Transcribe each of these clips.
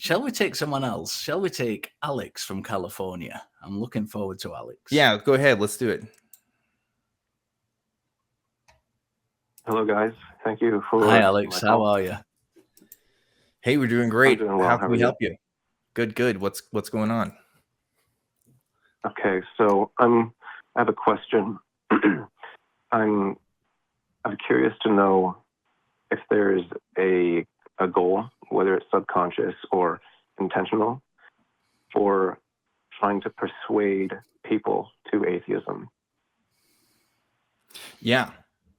Shall we take someone else? Shall we take Alex from California? I'm looking forward to Alex. Yeah, go ahead. Let's do it. Hello, guys. Thank you for. Hi, Alex. How are you? Hey, we're doing great. I'm doing well. How can we help you? Good. What's going on? Okay, so I have a question. I'm curious to know if there's a goal, whether it's subconscious or intentional, for trying to persuade people to atheism. Yeah,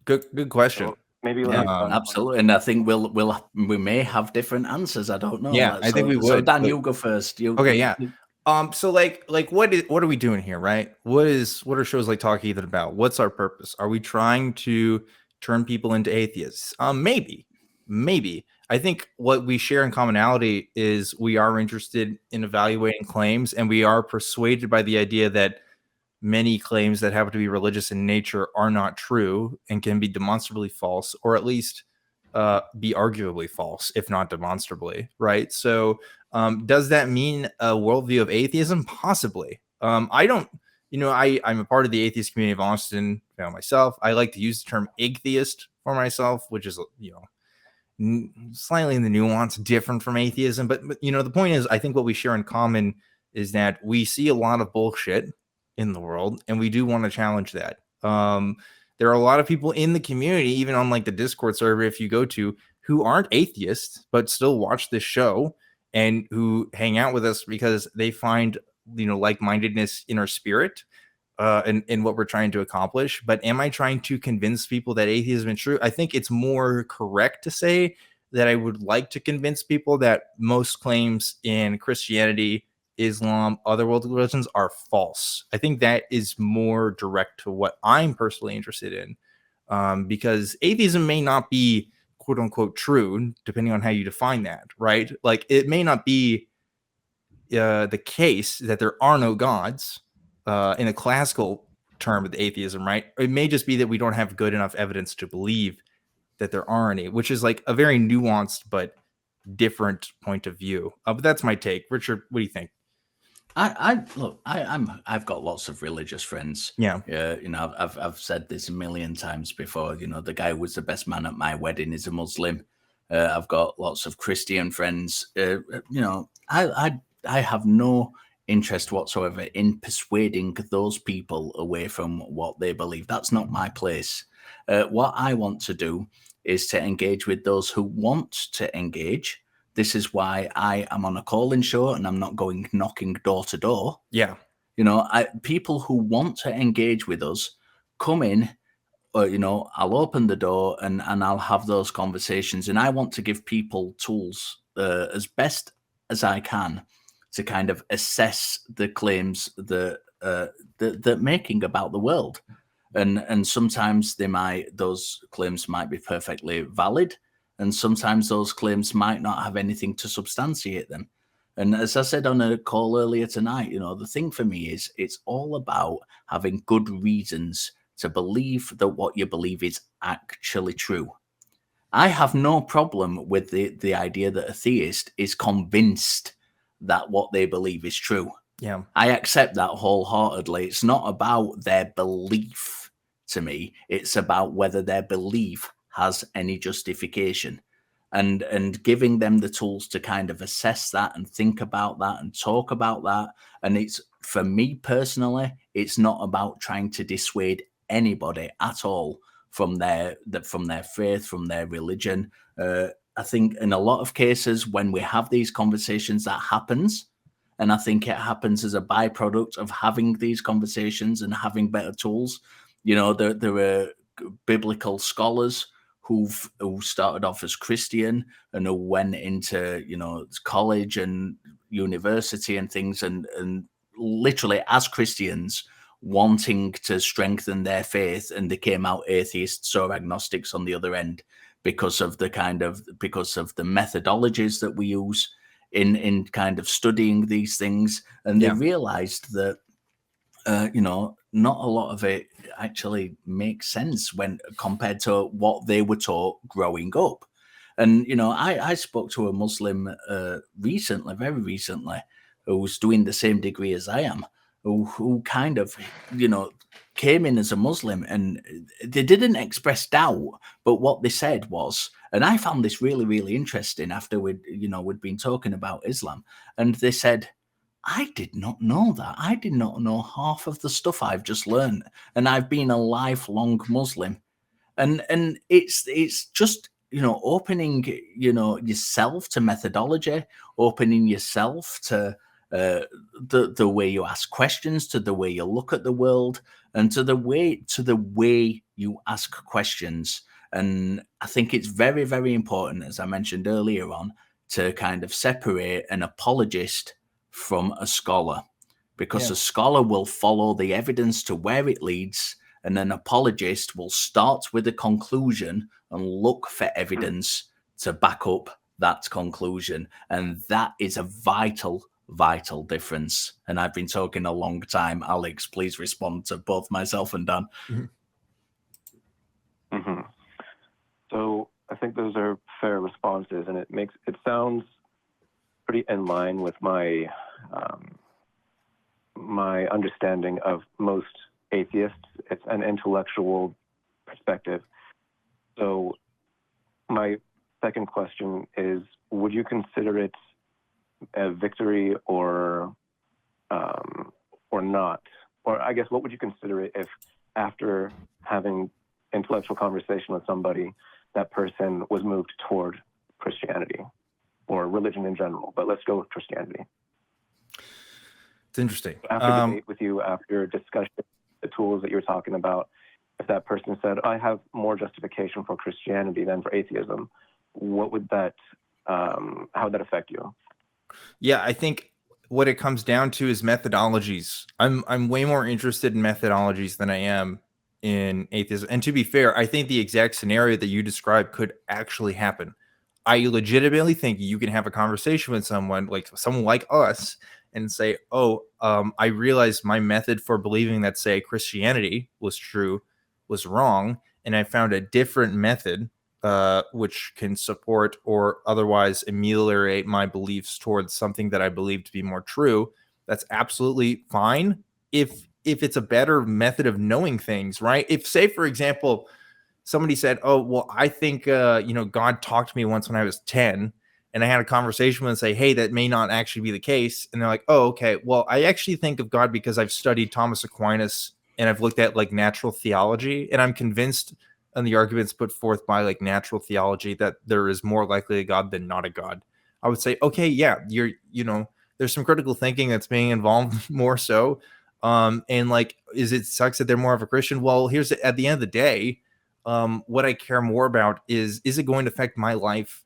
good question. So maybe absolutely, and I think we may have different answers. I don't know. Yeah, I think we would. So Dan, you go first. Okay. So like what are we doing here, right? What are shows like Talk Heathen about? What's our purpose? Are we trying to turn people into atheists? Maybe. I think what we share in commonality is we are interested in evaluating claims, and we are persuaded by the idea that many claims that happen to be religious in nature are not true and can be demonstrably false, or at least be arguably false, if not demonstrably, right? So does that mean a worldview of atheism? Possibly. I don't, I'm a part of the Atheist Community of Austin myself. I like to use the term atheist for myself, which is, slightly in the nuance different from atheism. But, the point is, I think what we share in common is that we see a lot of bullshit in the world, and we do want to challenge that. There are a lot of people in the community, even on like the Discord server, if you go to, who aren't atheists, but still watch this show and who hang out with us because they find, like-mindedness in our spirit and what we're trying to accomplish. But am I trying to convince people that atheism is true? I think it's more correct to say that I would like to convince people that most claims in Christianity, Islam, other world religions are false. I think that is more direct to what I'm personally interested in, because atheism may not be quote unquote true, depending on how you define that, right? Like it may not be the case that there are no gods in a classical term of atheism, right? It may just be that we don't have good enough evidence to believe that there are any, which is like a very nuanced but different point of view. But that's my take. Richard, what do you think? I've got lots of religious friends. Yeah. I've said this a million times before. The guy who was the best man at my wedding is a Muslim. I've got lots of Christian friends. I have no interest whatsoever in persuading those people away from what they believe. That's not my place. What I want to do is to engage with those who want to engage. This is why I am on a call-in show and I'm not going knocking door to door. Yeah. People who want to engage with us come in, I'll open the door and I'll have those conversations. And I want to give people tools as best as I can to kind of assess the claims that they're making about the world. And sometimes those claims might be perfectly valid. And sometimes those claims might not have anything to substantiate them. And as I said on a call earlier tonight, the thing for me is it's all about having good reasons to believe that what you believe is actually true. I have no problem with the idea that a theist is convinced that what they believe is true. Yeah. I accept that wholeheartedly. It's not about their belief to me. It's about whether their belief has any justification, and giving them the tools to kind of assess that and think about that and talk about that. And it's, for me personally, it's not about trying to dissuade anybody at all from their faith, from their religion. I think in a lot of cases when we have these conversations, that happens. And I think it happens as a byproduct of having these conversations and having better tools. There are biblical scholars who started off as Christian and who went into, college and university and things, and literally as Christians wanting to strengthen their faith, and they came out atheists or agnostics on the other end because of the methodologies that we use in kind of studying these things. And they realized that, not a lot of it actually makes sense when compared to what they were taught growing up. And I spoke to a Muslim recently, very recently, who's doing the same degree as I am, who kind of came in as a Muslim, and they didn't express doubt, but what they said was, and I found this really, really interesting after we'd been talking about Islam, and they said, I did not know that. I did not know half of the stuff I've just learned, and I've been a lifelong Muslim. And it's just opening yourself to methodology, opening yourself to the way you ask questions, to the way you look at the world, and to the way you ask questions. And I think it's very, very important, as I mentioned earlier on, to kind of separate an apologist from a scholar, because a scholar will follow the evidence to where it leads, and an apologist will start with a conclusion and look for evidence to back up that conclusion. And that is a vital difference. And I've been talking a long time. Alex, please respond to both myself and Dan. Mm-hmm. So I think those are fair responses, and it sounds pretty in line with my my understanding of most atheists. It's an intellectual perspective. So my second question is, would you consider it a victory or not? Or I guess, what would you consider it if, after having intellectual conversation with somebody, that person was moved toward Christianity or religion in general? But let's go with Christianity. It's interesting. After debate with you, after discussion, the tools that you're talking about, if that person said, I have more justification for Christianity than for atheism, what would that, how would that affect you? Yeah, I think what it comes down to is methodologies. I'm way more interested in methodologies than I am in atheism. And to be fair, I think the exact scenario that you described could actually happen. I legitimately think you can have a conversation with someone like us and say, I realized my method for believing that, say, Christianity was true was wrong, and I found a different method which can support or otherwise ameliorate my beliefs towards something that I believe to be more true. That's absolutely fine if it's a better method of knowing things, right? If, say, for example, somebody said, oh, well, I think God talked to me once when I was 10, and I had a conversation with them and say, hey, that may not actually be the case. And they're like, oh, okay, well, I actually think of God because I've studied Thomas Aquinas and I've looked at like natural theology, and I'm convinced on the arguments put forth by like natural theology that there is more likely a God than not a God. I would say, okay, yeah, there's some critical thinking that's being involved more so. And like, it sucks that they're more of a Christian? Well, at the end of the day, what I care more about is it going to affect my life?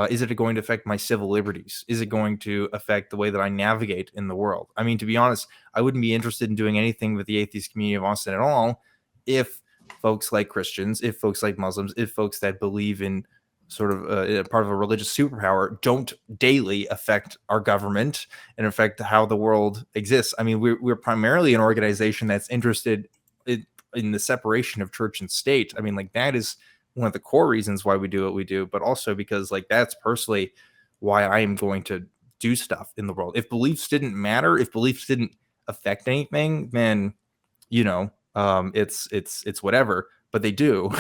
Is it going to affect my civil liberties? Is it going to affect the way that I navigate in the world? I mean, to be honest, I wouldn't be interested in doing anything with the Atheist Community of Austin at all if folks like Christians, if folks like Muslims, if folks that believe in sort of part of a religious superpower don't daily affect our government and affect how the world exists. I mean, we're primarily an organization that's interested in the separation of church and state. I mean, like, that is one of the core reasons why we do what we do, but also because like that's personally why I am going to do stuff in the world. If beliefs didn't matter, if beliefs didn't affect anything, then it's whatever, but they do.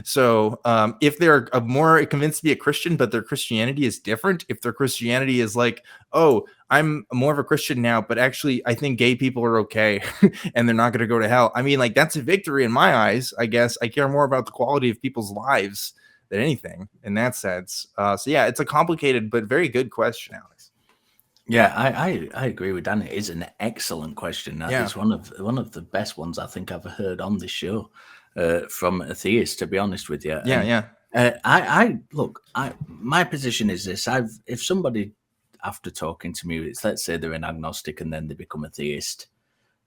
So if they're more convinced to be a Christian, but their Christianity is different, if their Christianity is like, oh, I'm more of a Christian now, but actually I think gay people are okay and they're not going to go to hell. I mean, like, that's a victory in my eyes. I guess I care more about the quality of people's lives than anything in that sense. So yeah, it's a complicated but very good question, Alex. Yeah, I agree with Dan. It is an excellent question. That is one of the best ones I think I've heard on this show from Atheists, to be honest with you. My position is this: if somebody, after talking to me, let's say they're an agnostic and then they become a theist,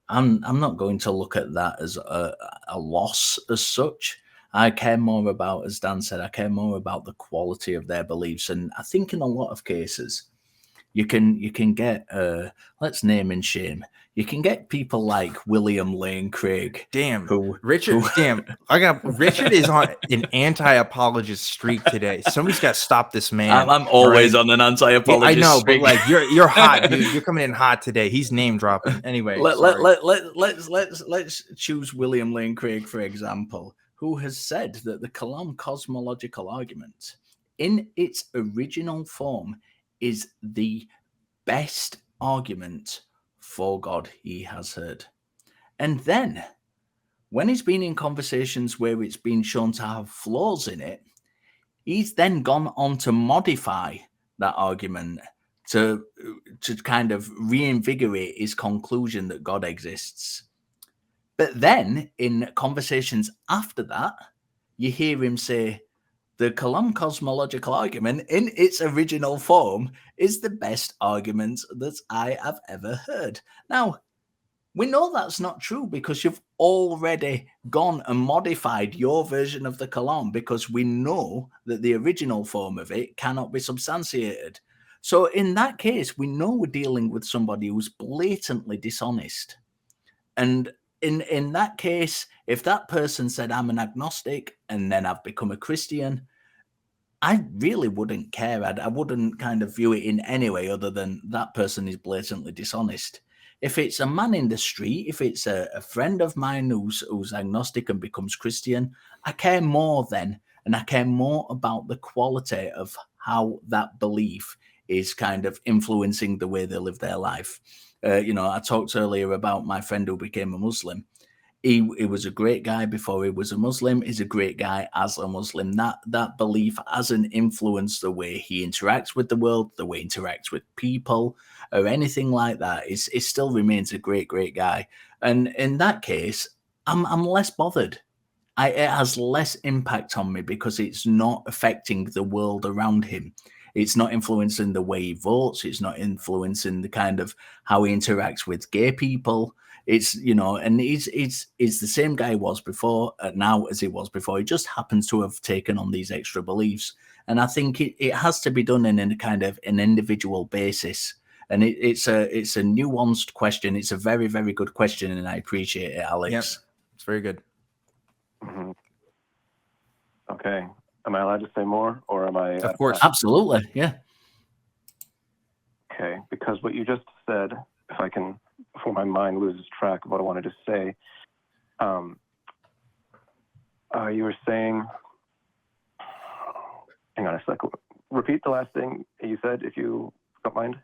I'm not going to look at that as a loss as such. I care more about, as Dan said, I care more about the quality of their beliefs. And I think in a lot of cases, You can get let's name and shame. You can get people like William Lane Craig. Damn, who Richard. Damn, Richard is on an anti-apologist streak today. Somebody's got to stop this man. I'm always right? on an anti-apologist I know, streak. but like you're hot, dude. You're coming in hot today. He's name dropping. Anyway, let's choose William Lane Craig, for example, who has said that the Kalam cosmological argument in its original form is the best argument for God he has heard. And then when he's been in conversations where it's been shown to have flaws in it, he's then gone on to modify that argument to kind of reinvigorate his conclusion that God exists. But then in conversations after that, you hear him say, the Kalam cosmological argument in its original form is the best argument that I have ever heard. Now, we know that's not true because you've already gone and modified your version of the Kalam, because we know that the original form of it cannot be substantiated. So in that case, we know we're dealing with somebody who's blatantly dishonest. And in that case, if that person said, I'm an agnostic, and then I've become a Christian, I really wouldn't care. I wouldn't kind of view it in any way other than that person is blatantly dishonest. If it's a man in the street, if it's a friend of mine who's agnostic and becomes Christian, I care more then, and I care more about the quality of how that belief is kind of influencing the way they live their life. I talked earlier about my friend who became a Muslim. He was a great guy before he was a Muslim. He's a great guy as a Muslim. That belief hasn't influenced the way he interacts with the world, the way he interacts with people, or anything like that. It still remains a great, great guy. And in that case, I'm less bothered. It has less impact on me because it's not affecting the world around him. It's not influencing the way he votes. It's not influencing the kind of how he interacts with gay people. It's, and he's the same guy he was before now as he was before. He just happens to have taken on these extra beliefs. And I think it has to be done in a kind of an individual basis. And it's a nuanced question. It's a very, very good question. And I appreciate it, Alex. Yep. It's very good. Mm-hmm. Okay. Am I allowed to say more, or am I? Of course. Absolutely. Yeah. Okay. Because what you just said, if I can, before my mind loses track of what I wanted to say, you were saying, hang on a second, repeat the last thing you said, if you don't mind.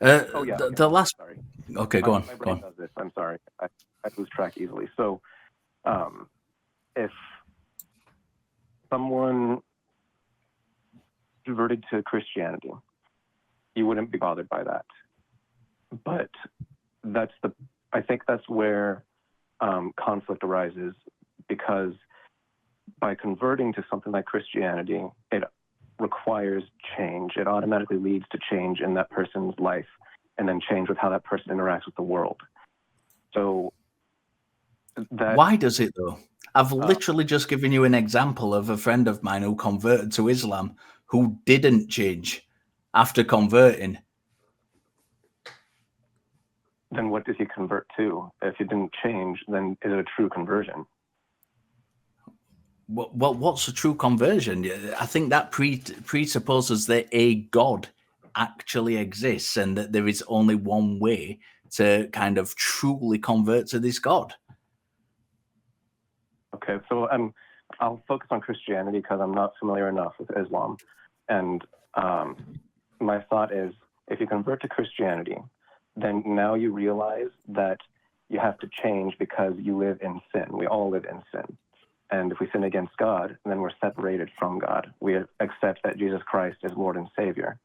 The last. Sorry. Okay, go on. My brain does this. I'm sorry. I lose track easily. So, if someone converted to Christianity, you wouldn't be bothered by that. But I think that's where conflict arises, because by converting to something like Christianity, it requires change. It automatically leads to change in that person's life, and then change with how that person interacts with the world. So why does it though? I've literally just given you an example of a friend of mine who converted to Islam who didn't change after converting. Then what does he convert to? If he didn't change, then is it a true conversion? Well, what's a true conversion? I think that presupposes that a God actually exists and that there is only one way to kind of truly convert to this God. Okay, so I'll focus on Christianity because I'm not familiar enough with Islam. And my thought is, if you convert to Christianity, then now you realize that you have to change because you live in sin. We all live in sin. And if we sin against God, then we're separated from God. We accept that Jesus Christ is Lord and Savior.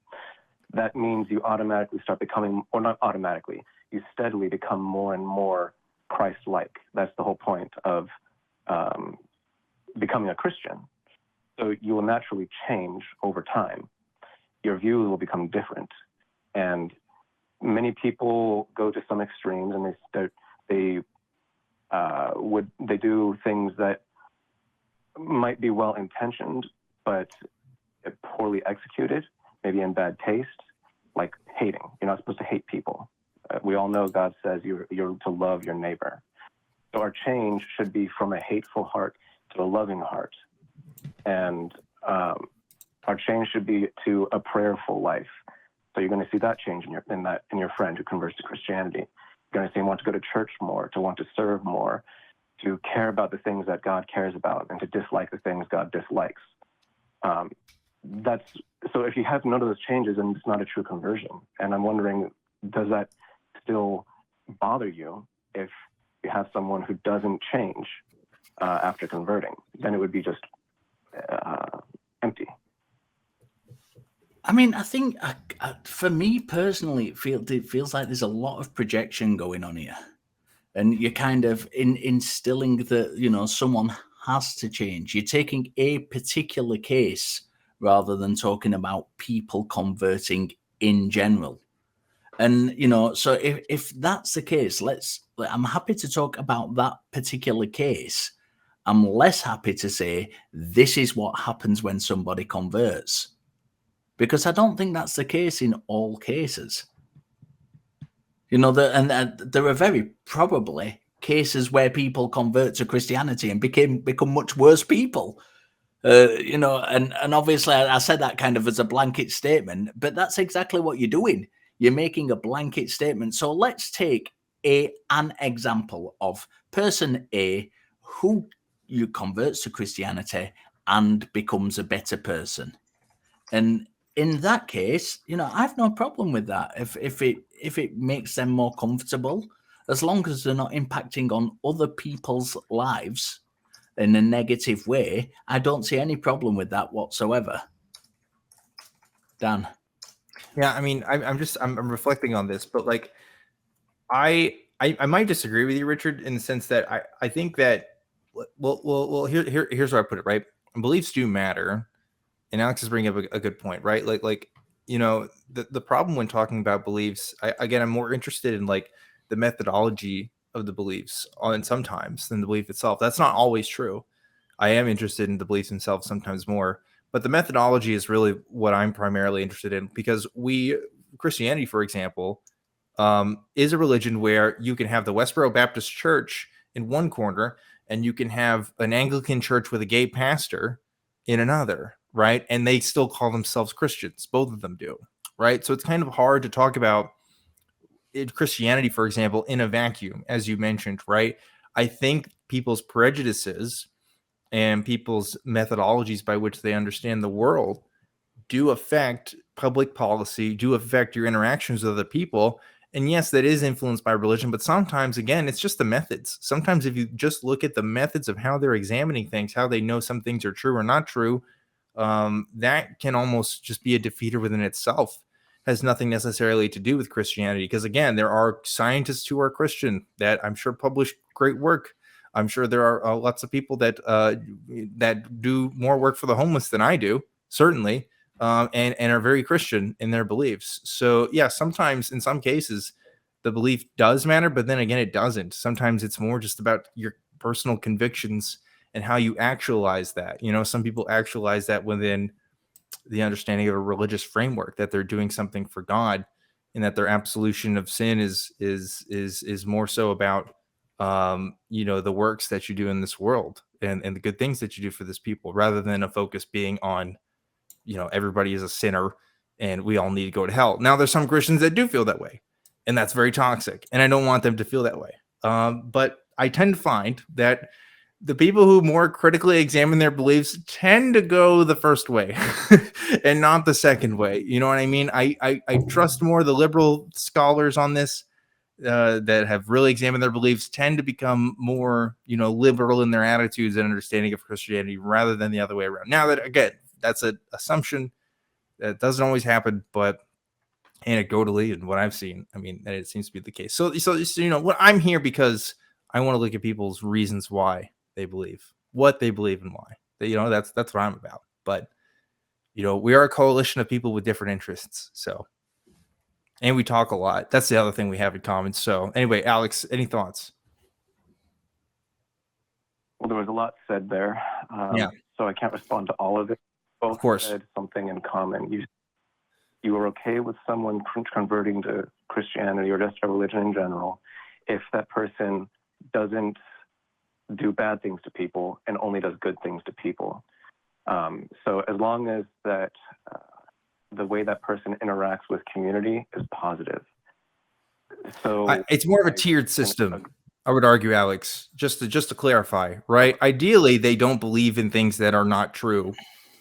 That means you automatically start becoming, or not automatically, you steadily become more and more Christ-like. That's the whole point of becoming a Christian. So you will naturally change over time. Your views will become different. And many people go to some extremes, and they do things that might be well intentioned, but poorly executed. maybe in bad taste, like hating. You're not supposed to hate people. We all know God says you're to love your neighbor. So our change should be from a hateful heart to a loving heart. And our change should be to a prayerful life. So you're going to see that change in your friend who converts to Christianity. You're going to see him want to go to church more, to want to serve more, to care about the things that God cares about, and to dislike the things God dislikes. So if you have none of those changes, then it's not a true conversion. And I'm wondering, does that still bother you if you have someone who doesn't change after converting? Then it would be just empty. I mean, I think for me personally, it feels like there's a lot of projection going on here, and you're kind of instilling that someone has to change. You're taking a particular case rather than talking about people converting in general. And so if that's the case, I'm happy to talk about that particular case. I'm less happy to say this is what happens when somebody converts, because I don't think that's the case in all cases. There are very probably cases where people convert to Christianity and become much worse people. And obviously I said that kind of as a blanket statement, but that's exactly what you're doing. You're making a blanket statement. So let's take an example of person A who converts to Christianity and becomes a better person. And in that case, I have no problem with that. If it makes them more comfortable, as long as they're not impacting on other people's lives in a negative way, I don't see any problem with that whatsoever. Dan. Yeah, I mean, I'm reflecting on this, but like, I might disagree with you, Richard, in the sense that I think that well here's where I put it, right? Beliefs do matter, and Alex is bringing up a good point, right? Like the problem when talking about beliefs, I'm more interested in like the methodology of the beliefs sometimes than the belief itself. That's not always true. I am interested in the beliefs themselves sometimes more, but the methodology is really what I'm primarily interested in, because Christianity, for example, is a religion where you can have the Westboro Baptist Church in one corner and you can have an Anglican church with a gay pastor in another, right? And they still call themselves Christians. Both of them do, right? So it's kind of hard to talk about Christianity, for example, in a vacuum, as you mentioned, right? I think people's prejudices and people's methodologies by which they understand the world do affect public policy, do affect your interactions with other people. And yes, that is influenced by religion, but sometimes, again, it's just the methods. Sometimes if you just look at the methods of how they're examining things, how they know some things are true or not true, that can almost just be a defeater within itself. Has nothing necessarily to do with Christianity, because again, there are scientists who are Christian that I'm sure publish great work. I'm sure there are lots of people that do more work for the homeless than I do, certainly, and are very Christian in their beliefs. So yeah, sometimes in some cases the belief does matter, but then again, it doesn't. Sometimes it's more just about your personal convictions and how you actualize that. Some people actualize that within the understanding of a religious framework, that they're doing something for God, and that their absolution of sin is more so about the works that you do in this world and the good things that you do for this people, rather than a focus being on everybody is a sinner and we all need to go to hell. Now there's some Christians that do feel that way, and that's very toxic, and I don't want them to feel that way. But I tend to find that the people who more critically examine their beliefs tend to go the first way and not the second way. You know what I mean? I trust more the liberal scholars on this that have really examined their beliefs tend to become more, liberal in their attitudes and understanding of Christianity, rather than the other way around. Now, that again, that's an assumption that doesn't always happen, but anecdotally and what I've seen, I mean, it seems to be the case. So what I'm here because I want to look at people's reasons why they believe what they believe and why. That's what I'm about. But we are a coalition of people with different interests. So, and we talk a lot. That's the other thing we have in common. So anyway, Alex, any thoughts? Well, there was a lot said there. So I can't respond to all of it. Both of course. said something in common. you are okay with someone converting to Christianity or just a religion in general if that person doesn't do bad things to people and only does good things to people. So as long as that the way that person interacts with community is positive. So it's more of a tiered system, I would argue, Alex, just to clarify, right? Ideally, they don't believe in things that are not true,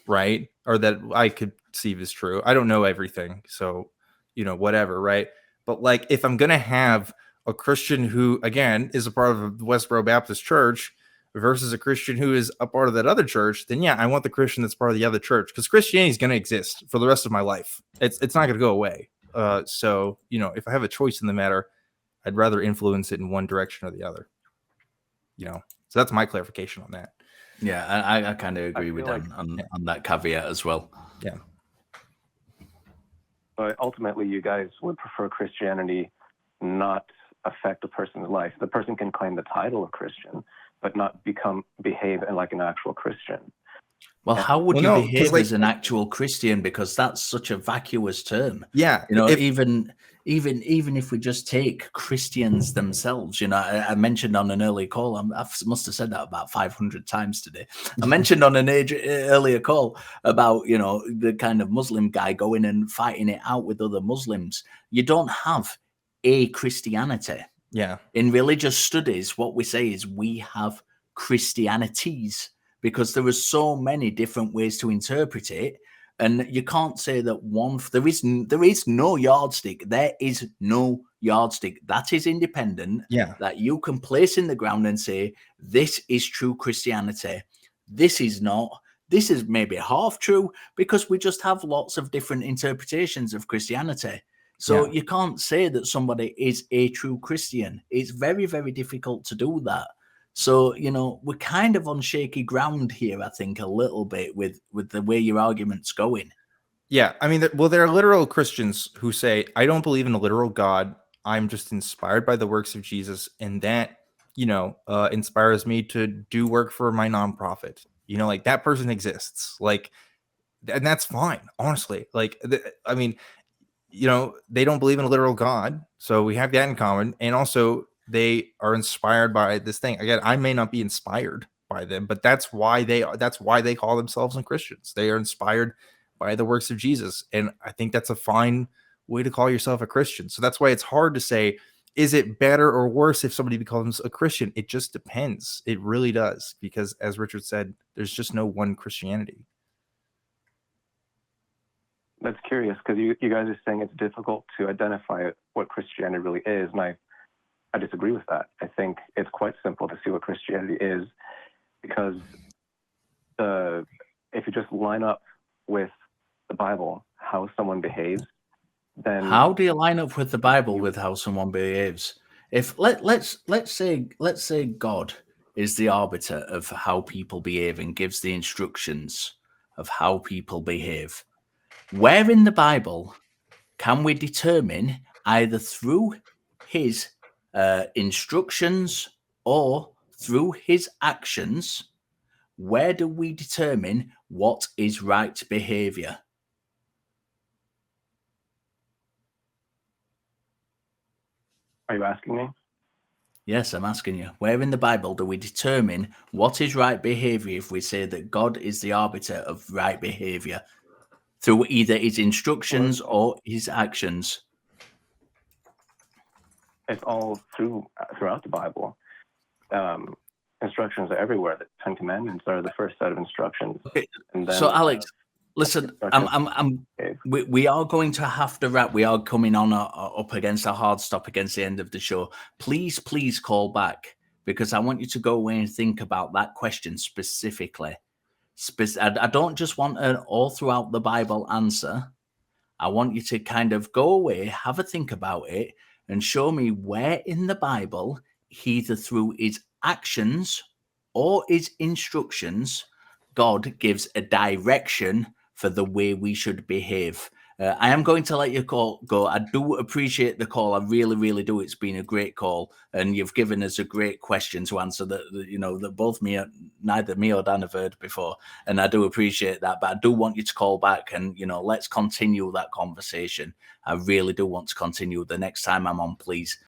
right? Or that I could perceive as true. I don't know everything, so, whatever, right? But like, if I'm going to have a Christian who, again, is a part of the Westboro Baptist Church versus a Christian who is a part of that other church, then yeah, I want the Christian that's part of the other church, because Christianity is going to exist for the rest of my life. It's not going to go away. So, if I have a choice in the matter, I'd rather influence it in one direction or the other. So that's my clarification on that. Yeah, I kind of agree with Dan on that caveat as well. Yeah. But ultimately, you guys would prefer Christianity not affect a person's life. The person can claim the title of Christian, but not behave like an actual Christian. Well, how would you behave as an actual Christian? Because that's such a vacuous term. Yeah. Even if we just take Christians themselves, I mentioned on an earlier call, I must have said that about 500 times today. I mentioned on an earlier call about, the kind of Muslim guy going and fighting it out with other Muslims. You don't have a Christianity. Yeah. In religious studies, what we say is we have Christianities, because there are so many different ways to interpret it. And you can't say that there is no yardstick. There is no yardstick that is independent, that you can place in the ground and say, this is true Christianity. This is not. This is maybe half true, because we just have lots of different interpretations of Christianity. So you can't say that somebody is a true Christian. It's very, very difficult to do that. So, we're kind of on shaky ground here, I think, a little bit with the way your argument's going. Yeah. I mean, there are literal Christians who say, I don't believe in a literal God. I'm just inspired by the works of Jesus. And that, inspires me to do work for my nonprofit. Like, that person exists. Like, and that's fine, honestly. Like, I mean, they don't believe in a literal God. So we have that in common. And also, they are inspired by this thing. Again, I may not be inspired by them, but that's why they call themselves Christians. They are inspired by the works of Jesus. And I think that's a fine way to call yourself a Christian. So that's why it's hard to say, is it better or worse if somebody becomes a Christian? It just depends. It really does. Because as Richard said, there's just no one Christianity. That's curious, because you guys are saying it's difficult to identify what Christianity really is. And I disagree with that. I think it's quite simple to see what Christianity is, because if you just line up with the Bible how someone behaves, then how do you line up with the Bible with how someone behaves? If let's say God is the arbiter of how people behave and gives the instructions of how people behave, where in the Bible can we determine, either through his instructions or through his actions, where do we determine what is right behavior? Are you asking me? Yes, I'm asking you. Where in the Bible do we determine what is right behavior if we say that God is the arbiter of right behavior through either his instructions or his actions? It's all throughout the Bible. Instructions are everywhere. The 10 Commandments are the first set of instructions. Okay. And then, so, Alex, listen, we are going to have to wrap. We are coming on up against a hard stop against the end of the show. Please call back, because I want you to go away and think about that question specifically. I don't just want an all throughout the Bible answer. I want you to kind of go away, have a think about it, and show me where in the Bible, either through his actions or his instructions, God gives a direction for the way we should behave. I am going to let you go. I do appreciate the call. I really, really do. It's been a great call, and you've given us a great question to answer that both neither me or Dan have heard before, and I do appreciate that. But I do want you to call back, and let's continue that conversation. I really do want to continue the next time I'm on. Please